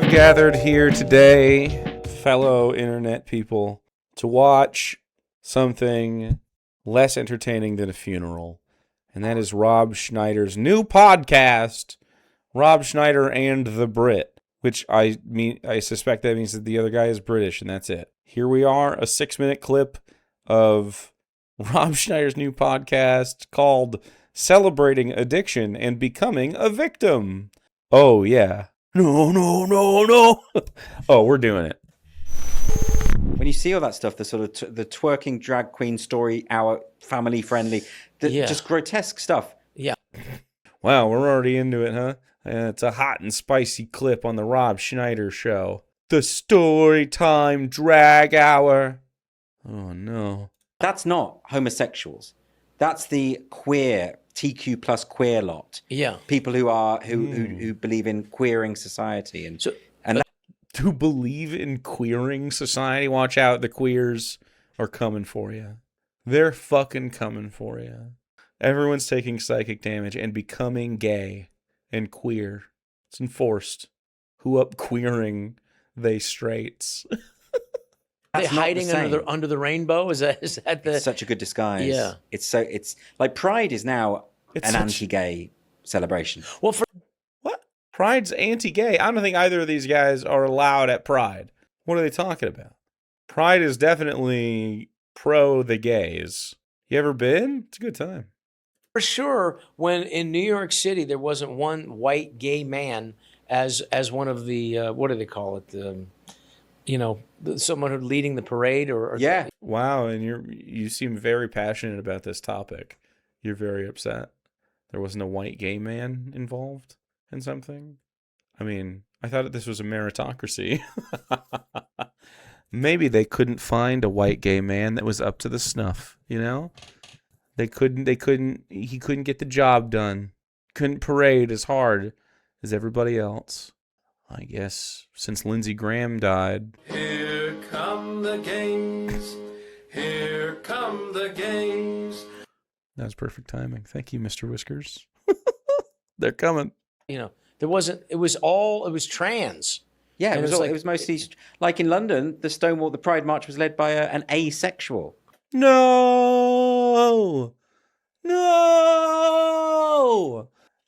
have gathered here today, fellow internet people, to watch something less entertaining than a funeral. And that is Rob Schneider's new podcast, Rob Schneider and the Brit, which I suspect that means that the other guy is British, and that's it. Here we are, a 6-minute clip of Rob Schneider's new podcast called Celebrating Addiction and Becoming a Victim. Oh, yeah. No. Oh, we're doing it. When you see all that stuff, the sort of the twerking drag queen story hour, family friendly, just grotesque stuff. Yeah. Wow, we're already into it, huh? It's a hot and spicy clip on the Rob Schneider Show. The story time drag hour. Oh, no. That's not homosexuals. That's the queer, TQ plus queer lot. Yeah. People who believe in queering society. And who believe in queering society. Watch out, the queers are coming for you. They're fucking coming for you. Everyone's taking psychic damage and becoming gay and queer. It's enforced. Who up queering they straights? Are they hiding under the rainbow? Is that the? It's such a good disguise. Yeah. It's like Pride is now anti-gay celebration. Well, what? Pride's anti-gay. I don't think either of these guys are allowed at Pride. What are they talking about? Pride is definitely pro the gays. You ever been? It's a good time. For sure, when in New York City there wasn't one white gay man as one of the what do they call it? Someone who leading the parade or yeah. Wow, and you seem very passionate about this topic. You're very upset. There wasn't a white gay man involved in something? I mean, I thought this was a meritocracy. Maybe they couldn't find a white gay man that was up to the snuff, you know? He couldn't get the job done. Couldn't parade as hard as everybody else. I guess since Lindsey Graham died. Here come the gangs. Here come the gangs. That was perfect timing. Thank you, Mr. Whiskers. They're coming. There wasn't. It was trans. Yeah, it was mostly like in London. The Pride March was led by an asexual. No.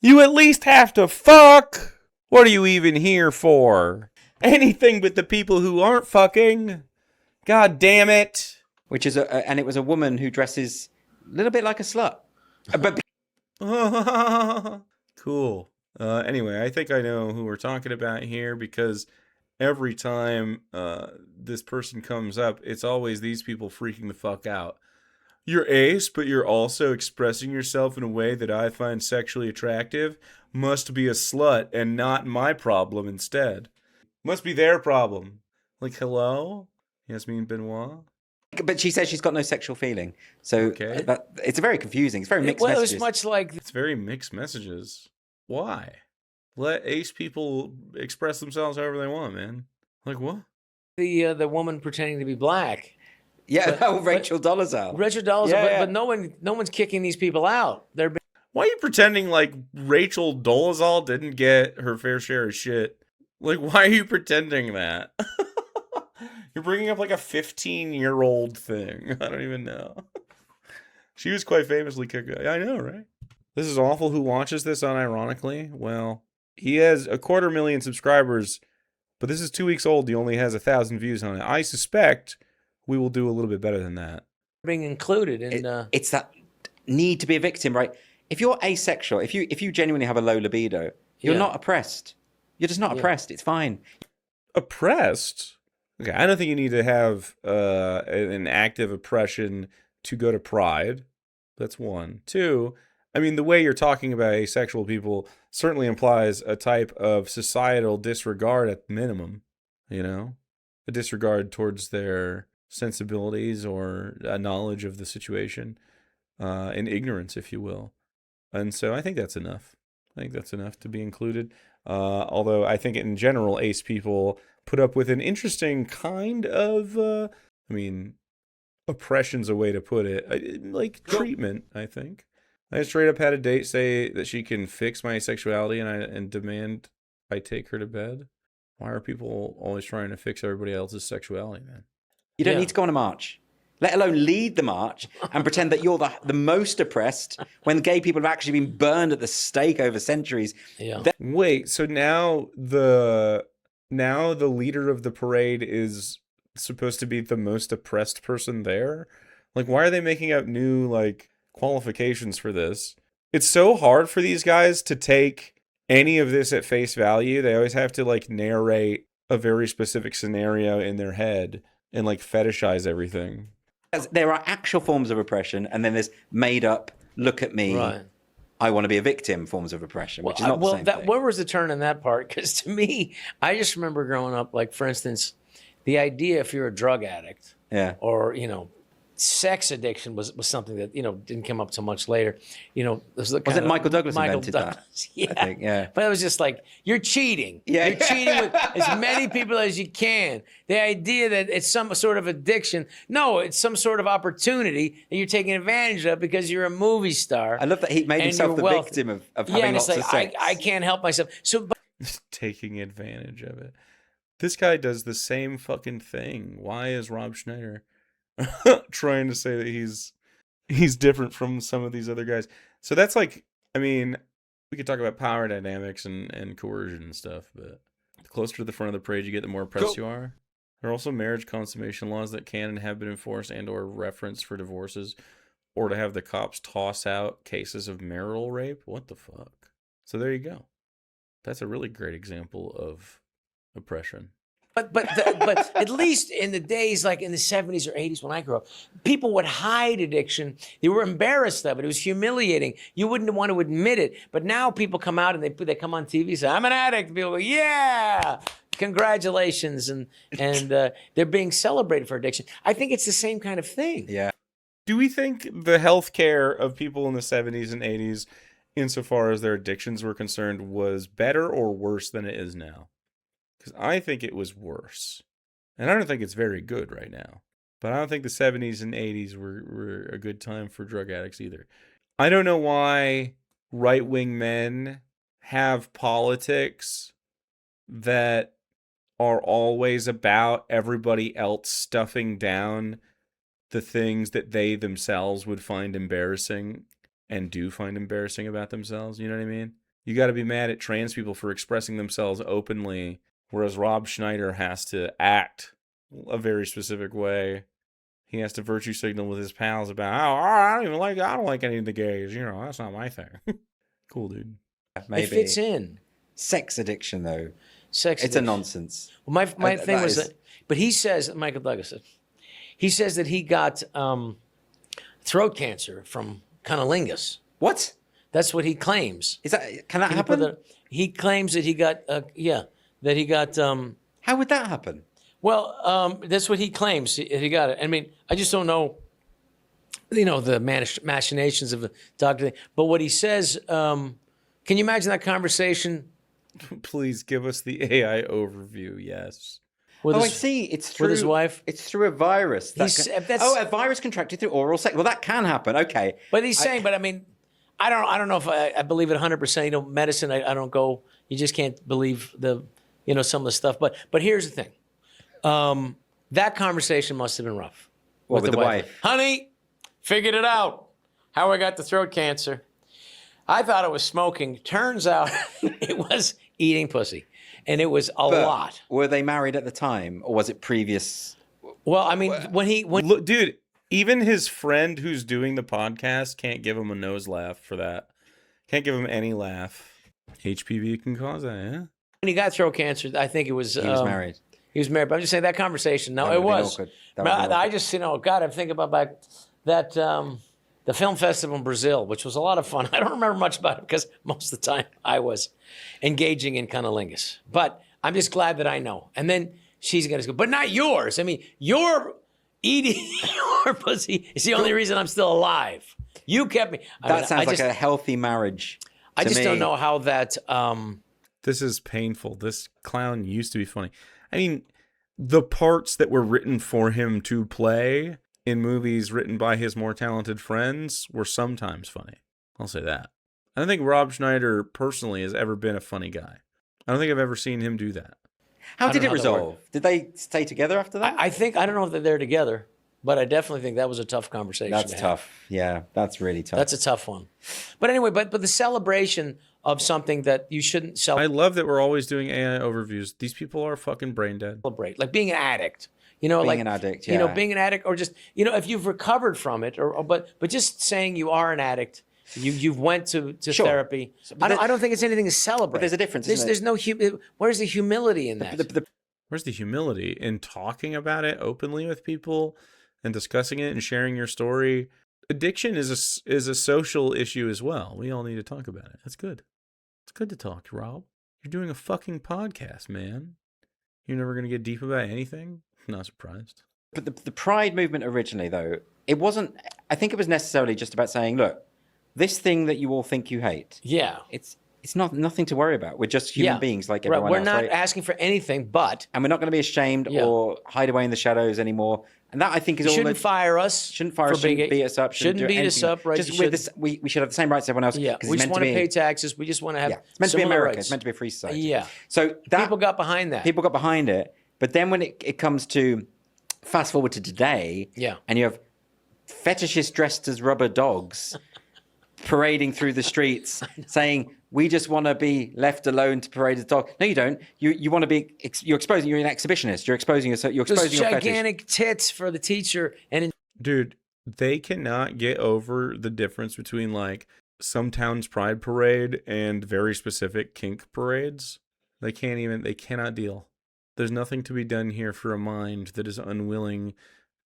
You at least have to fuck. What are you even here for? Anything but the people who aren't fucking. God damn it. Which is and it was a woman who dresses a little bit like a slut. But cool. Anyway, I think I know who we're talking about here because every time this person comes up, it's always these people freaking the fuck out. You're ace, but you're also expressing yourself in a way that I find sexually attractive. Must be a slut and not my problem instead. Must be their problem. Like, hello? Yasmin Benoit? But she says she's got no sexual feeling. So okay. It's very confusing. It's very mixed messages. It's much like... It's very mixed messages. Why? Let ace people express themselves however they want, man. Like what? The woman pretending to be black. Yeah, Rachel Dolezal. Rachel Dolezal, but no one's kicking these people out. Why are you pretending like Rachel Dolezal didn't get her fair share of shit? Like, why are you pretending that? You're bringing up like a 15-year-old thing. I don't even know. She was quite famously kicked out. I know, right? This is awful. Who watches this unironically? Well, he has 250,000 subscribers, but this is 2 weeks old. He only has 1,000 views on it. I suspect we will do a little bit better than that. Being included in it's that need to be a victim, right? If you're asexual, if you genuinely have a low libido, you're not oppressed. You're just not oppressed. It's fine. Oppressed? Okay, I don't think you need to have an active oppression to go to Pride. That's one. Two, I mean, the way you're talking about asexual people certainly implies a type of societal disregard at minimum, a disregard towards their sensibilities or a knowledge of the situation, and ignorance, if you will. And so I think that's enough. I think that's enough to be included. Although I think in general, ace people put up with an interesting kind of, oppression's a way to put it, like treatment, I think. I straight up had a date say that she can fix my asexuality and demand I take her to bed. Why are people always trying to fix everybody else's sexuality, man? You don't Yeah. need to go on a march, let alone lead the march and pretend that you're the most oppressed when gay people have actually been burned at the stake over centuries. Yeah. Wait, so now the leader of the parade is supposed to be the most oppressed person there? Like, why are they making up new like qualifications for this? It's so hard for these guys to take any of this at face value. They always have to like narrate a very specific scenario in their head and like fetishize everything. There are actual forms of oppression, and then there's made up, look at me, Right. I want to be a victim forms of oppression, which is not the same thing. Where was the turn in that part? Because to me, I just remember growing up, like, for instance, the idea if you're a drug addict Yeah. or, sex addiction was something that, didn't come up so much later. Was it Michael Douglas invented that? Yeah. I think, yeah. But it was just like, you're cheating. Yeah. You're cheating with as many people as you can. The idea that it's some sort of addiction. No, it's some sort of opportunity that you're taking advantage of because you're a movie star. I love that he made and himself you're the wealthy. victim of Yeah, having and it's lots like, of sex. I can't help myself. So, Taking advantage of it. This guy does the same fucking thing. Why is Rob Schneider trying to say that he's different from some of these other guys? So that's like, I mean, we could talk about power dynamics and coercion and stuff, but the closer to the front of the parade you get, the more oppressed you are. There are also marriage consummation laws that can and have been enforced and or referenced for divorces, or to have the cops toss out cases of marital rape. What the fuck? So there you go. That's a really great example of oppression. But at least in the days like in the 70s or 80s when I grew up, people would hide addiction. They were embarrassed of it. It was humiliating. You wouldn't want to admit it. But now people come out and they come on TV and say, I'm an addict. People go, yeah, congratulations. And they're being celebrated for addiction. I think it's the same kind of thing. Yeah. Do we think the healthcare of people in the 70s and 80s, insofar as their addictions were concerned, was better or worse than it is now? Because I think it was worse. And I don't think it's very good right now. But I don't think the 70s and 80s were a good time for drug addicts either. I don't know why right-wing men have politics that are always about everybody else stuffing down the things that they themselves would find embarrassing and do find embarrassing about themselves. You know what I mean? You got to be mad at trans people for expressing themselves openly, whereas Rob Schneider has to act a very specific way. He has to virtue signal with his pals about, I don't like any of the gays. That's not my thing. Cool, dude. Maybe. It fits in. Sex addiction, though. Sex It's addiction. a nonsense. Well, my thing that was is- that, but he says, Michael Douglas says, he says that he got throat cancer from cunnilingus. What? That's what he claims. Is that? Can that Can you put happen? he claims that he got, that he got, How would that happen? well, that's what he claims. He got it. I mean, I just don't know, the machinations of the doctor thing. But what he says, can you imagine that conversation Please give us the AI overview. Yes. with I his, see. It's through with his wife? It's through a virus. He's- that's- a virus contracted through oral sex. Well, that can happen. Okay. But he's saying, but I mean, I don't know if I believe it 100%. Medicine, I don't go. You just can't believe some of the stuff. But here's the thing. That conversation must have been rough. What, with the wife? Honey, figured it out. How I got the throat cancer. I thought it was smoking. Turns out it was eating pussy, and it was a lot. Were they married at the time, or was it previous? Well, I mean, when Look, dude, even his friend who's doing the podcast can't give him a nose laugh for that. Can't give him any laugh. HPV can cause that, yeah? when he got throat cancer, I think it was He was married. He was married, but I'm just saying that conversation. No, That it would've been was. awkward. That would've been I awkward. just, God, I'm thinking about that the film festival in Brazil, which was a lot of fun. I don't remember much about it because most of the time I was engaging in cunnilingus. But I'm just glad that I know. And then she's going to go, but not yours. I mean, your eating your pussy is the only reason I'm still alive. You kept me. That sounds like a healthy marriage. I to just me. don't know how that. This is painful. This clown used to be funny. I mean, the parts that were written for him to play in movies written by his more talented friends were sometimes funny. I'll say that. I don't think Rob Schneider personally has ever been a funny guy. I don't think I've ever seen him do that. How I did don't it know how that worked. resolve? Did they stay together after that? I think, I don't know if they're there together, but I definitely think that was a tough conversation. That's to have. tough. Yeah, that's really tough. That's a tough one. But anyway, but the celebration of something that you shouldn't I love that we're always doing AI overviews. These people are fucking brain dead. celebrate, like being an addict. Being an addict, yeah. being an addict, or just, if you've recovered from it, but just saying you are an addict, you've went to Sure. therapy. But I don't think it's anything to celebrate. But there's a difference, isn't There's no where's the humility in that? Where's the humility in talking about it openly with people and discussing it and sharing your story? Addiction is a social issue as well. We all need to talk about it. That's good. It's good to talk, Rob. You're doing a fucking podcast, man. You're never going to get deep about anything? Not surprised. But the Pride movement originally, though, it wasn't. I think it was necessarily just about saying, look, this thing that you all think you hate. Yeah. It's nothing to worry about. We're just human beings like everyone We're else. not right? asking for anything, but And we're not going to be ashamed or hide away in the shadows anymore. And that, I think, is you all. shouldn't fire us. Shouldn't fire us. Shouldn't beat us up. Shouldn't do beat us anything. up. Right. Just with this, we should have the same rights as everyone else. Yeah. Because We it's just meant want to to pay be. taxes. We just want to have. Yeah. It's meant to be similar America. rights. It's meant to be a free society. Yeah. So that People got behind that. People got behind it. But then when it comes to fast forward to today, and you have fetishists dressed as rubber dogs parading through the streets saying, we just want to be left alone to parade as dog. No, you don't. You want to be, you're an exhibitionist. You're exposing yourself. You're exposing Those your fetish. gigantic tits for the teacher. And Dude, they cannot get over the difference between like some town's pride parade and very specific kink parades. They cannot deal. There's nothing to be done here for a mind that is unwilling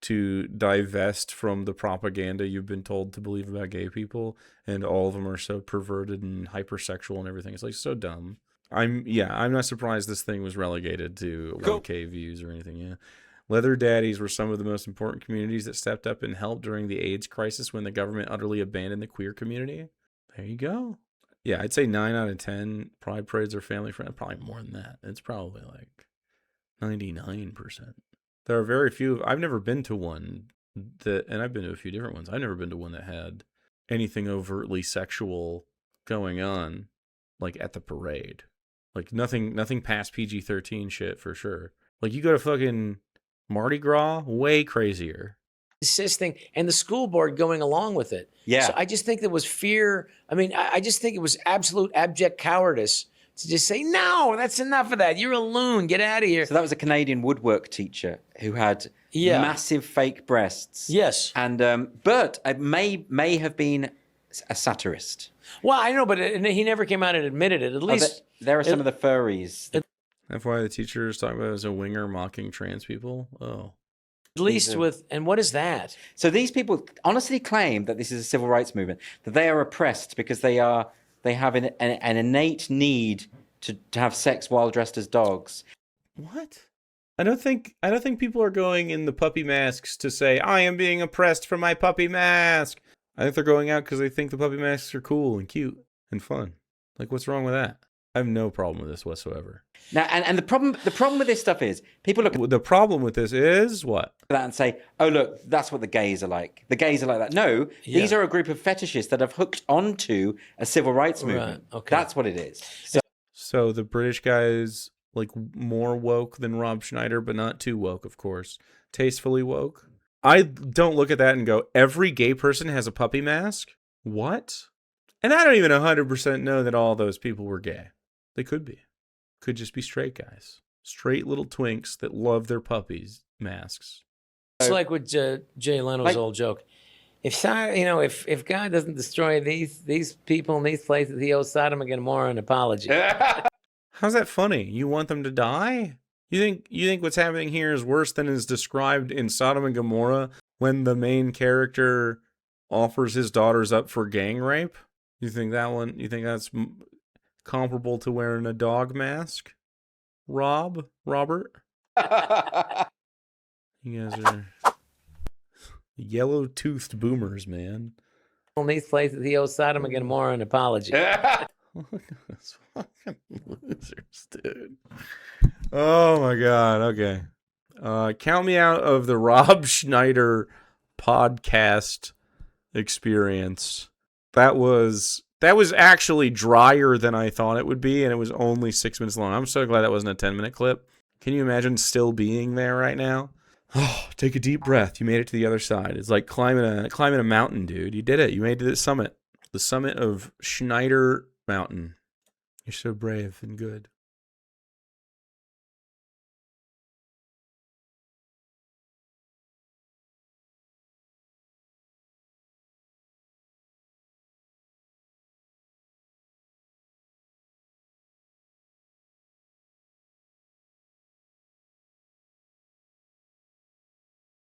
to divest from the propaganda you've been told to believe about gay people, and all of them are so perverted and hypersexual and everything. It's like so dumb. I'm not surprised this thing was relegated to 1K views or anything. Yeah. Leather daddies were some of the most important communities that stepped up and helped during the AIDS crisis when the government utterly abandoned the queer community. There you go. Yeah, I'd say 9 out of 10 pride parades are family friendly. Probably more than that. It's probably like 99%. There are very few. I've never been to one and I've been to a few different ones. I've never been to one that had anything overtly sexual going on, like at the parade. Like nothing past PG-13 shit for sure. Like you go to fucking Mardi Gras, way crazier. Insisting, and the school board going along with it. Yeah. So I just think there was fear. I mean, I just think it was absolute abject cowardice to just say, no, that's enough of that. You're a loon. Get out of here. So that was a Canadian woodwork teacher who had massive fake breasts. Yes. And but it may have been a satirist. Well, I know, but he never came out and admitted it. At least there are some of the furries. That's why the teachers talk about it as a winger mocking trans people. Oh. At least and what is that? So these people honestly claim that this is a civil rights movement, that they are oppressed because they have an innate need to have sex while dressed as dogs. What? I don't think people are going in the puppy masks to say, I am being oppressed for my puppy mask. I think they're going out because they think the puppy masks are cool and cute and fun. Like, what's wrong with that? I have no problem with this whatsoever. Now, and the problem with this stuff is people look at The problem with this is what? that and say, oh, look, that's what the gays are like. The gays are like that. No, these are a group of fetishists that have hooked onto a civil rights movement. Right, okay. That's what it is. So the British guy's like more woke than Rob Schneider, but not too woke, of course. Tastefully woke. I don't look at that and go, every gay person has a puppy mask? What? And I don't even 100% know that all those people were gay. They could be. Could just be straight guys. Straight little twinks that love their puppies masks. It's like with Jay Leno's old joke. If God doesn't destroy these people in these places, he owes Sodom and Gomorrah an apology. How's that funny? You want them to die? You think what's happening here is worse than is described in Sodom and Gomorrah when the main character offers his daughters up for gang rape? You think that's comparable to wearing a dog mask? Robert? You guys are yellow-toothed boomers, man. In these places, he owes Sodom and Gomorrah an apology. Those fucking losers, dude. Oh my god. Okay. Count me out of the Rob Schneider podcast experience. That was actually drier than I thought it would be, and it was only 6 minutes long. I'm so glad that wasn't a 10-minute clip. Can you imagine still being there right now? Oh, take a deep breath. You made it to the other side. It's like climbing a mountain, dude. You did it. You made it to the summit of Schneider Mountain. You're so brave and good.